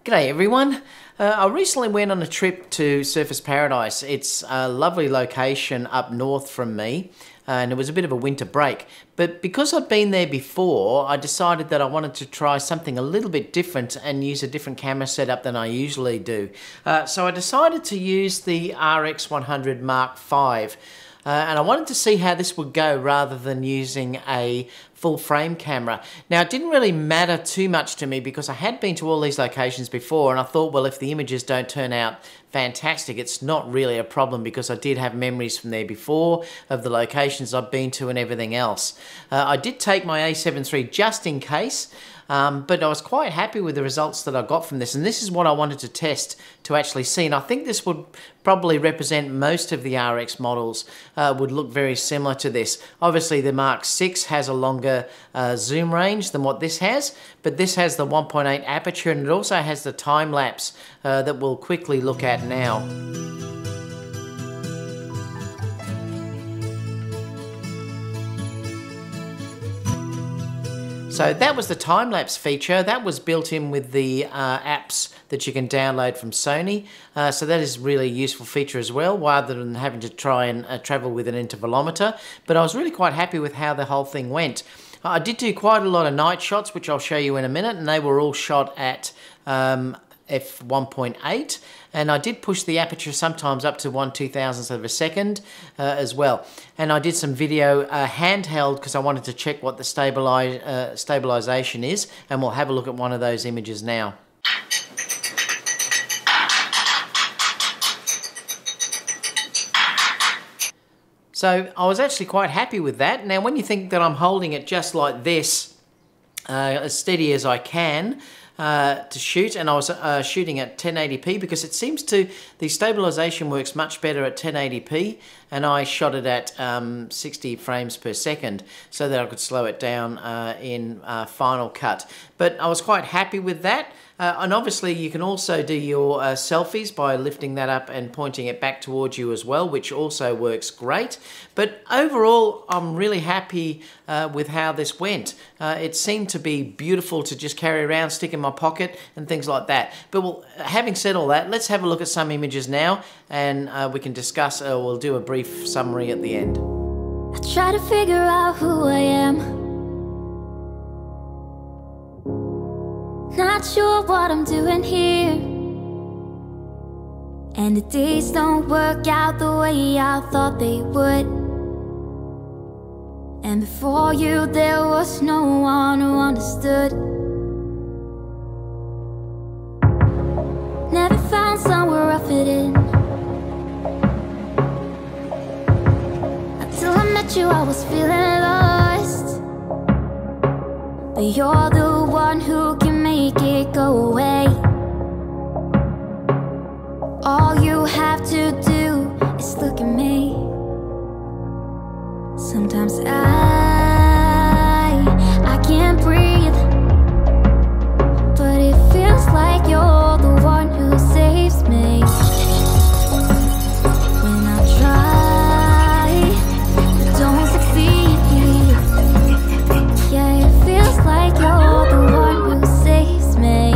G'day everyone. I recently went on a trip to Surfers Paradise. It's a lovely location up north from me and it was a bit of a winter break. But because I'd been there before, I decided that I wanted to try something a little bit different and use a different camera setup than I usually do. So I decided to use the RX100 Mark V. And I wanted to see how this would go rather than using a full frame camera. Now it didn't really matter too much to me because I had been to all these locations before and I thought, well, if the images don't turn out fantastic, it's not really a problem because I did have memories from there before of the locations I've been to and everything else. I did take my A7 III just in case, but I was quite happy with the results that I got from this, and this is what I wanted to test to actually see, and I think this would probably represent most of the RX models, would look very similar to this. Obviously the Mark VI has a longer zoom range than what this has, but this has the 1.8 aperture and it also has the time lapse that we'll quickly look at now. So that was the time-lapse feature. That was built in with the apps that you can download from Sony. So that is really a useful feature as well, rather than having to try and travel with an intervalometer. But I was really quite happy with how the whole thing went. I did do quite a lot of night shots, which I'll show you in a minute, and they were all shot at f1.8, and I did push the aperture sometimes up to 1/2000th of a second as well. And I did some video handheld because I wanted to check what the stabilization is, and we'll have a look at one of those images now. So I was actually quite happy with that. Now when you think that I'm holding it just like this, as steady as I can, to shoot, and I was shooting at 1080p because it seems to, the stabilization works much better at 1080p, and I shot it at 60 frames per second so that I could slow it down in Final Cut. But I was quite happy with that. And obviously you can also do your selfies by lifting that up and pointing it back towards you as well, which also works great. But overall, I'm really happy with how this went. It seemed to be beautiful to just carry around, stick in my pocket and things like that. But well, having said all that, let's have a look at some images now, and we can discuss, we'll do a brief summary at the end. I try to figure out who I am. Not sure what I'm doing here, and the days don't work out the way I thought they would. And before you there was no one who understood. Never found somewhere I fit in. Until I met you I was feeling lost, but you're the one who can make it go away. All you have to do is look at me. Sometimes I can't breathe, but it feels like you're the one who saves me. When I try, but don't succeed. Yeah, it feels like you're the one who saves me,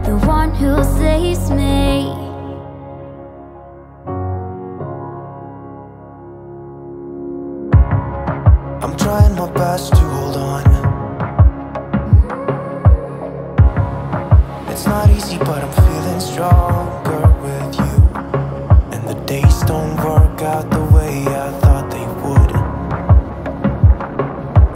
the one who saves me. I'm trying my best to hold on. It's not easy, but I'm feeling stronger with you. And the days don't work out the way I thought they would.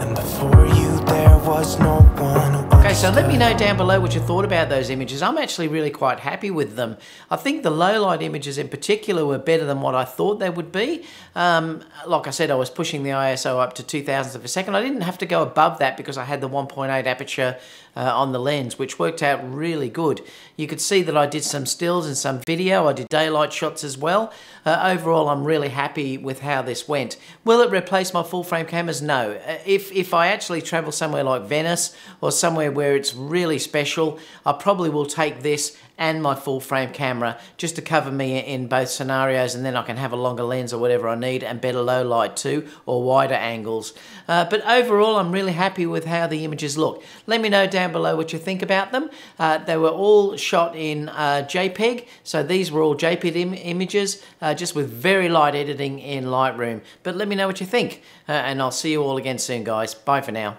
And before you there was no one who Okay, so let me know down below what you thought about those images. I'm actually really quite happy with them. I think the low light images in particular were better than what I thought they would be. Like I said, I was pushing the ISO up to 2000th of a second. I didn't have to go above that because I had the 1.8 aperture on the lens, which worked out really good. You could see that I did some stills and some video. I did daylight shots as well. Overall, I'm really happy with how this went. Will it replace my full frame cameras? No. If I actually travel somewhere like Venice or somewhere where it's really special, I probably will take this and my full frame camera just to cover me in both scenarios, and then I can have a longer lens or whatever I need and better low light too, or wider angles. But overall, I'm really happy with how the images look. Let me know down below what you think about them. They were all shot in JPEG, so these were all JPEG images, just with very light editing in Lightroom. But let me know what you think, and I'll see you all again soon, guys. Bye for now.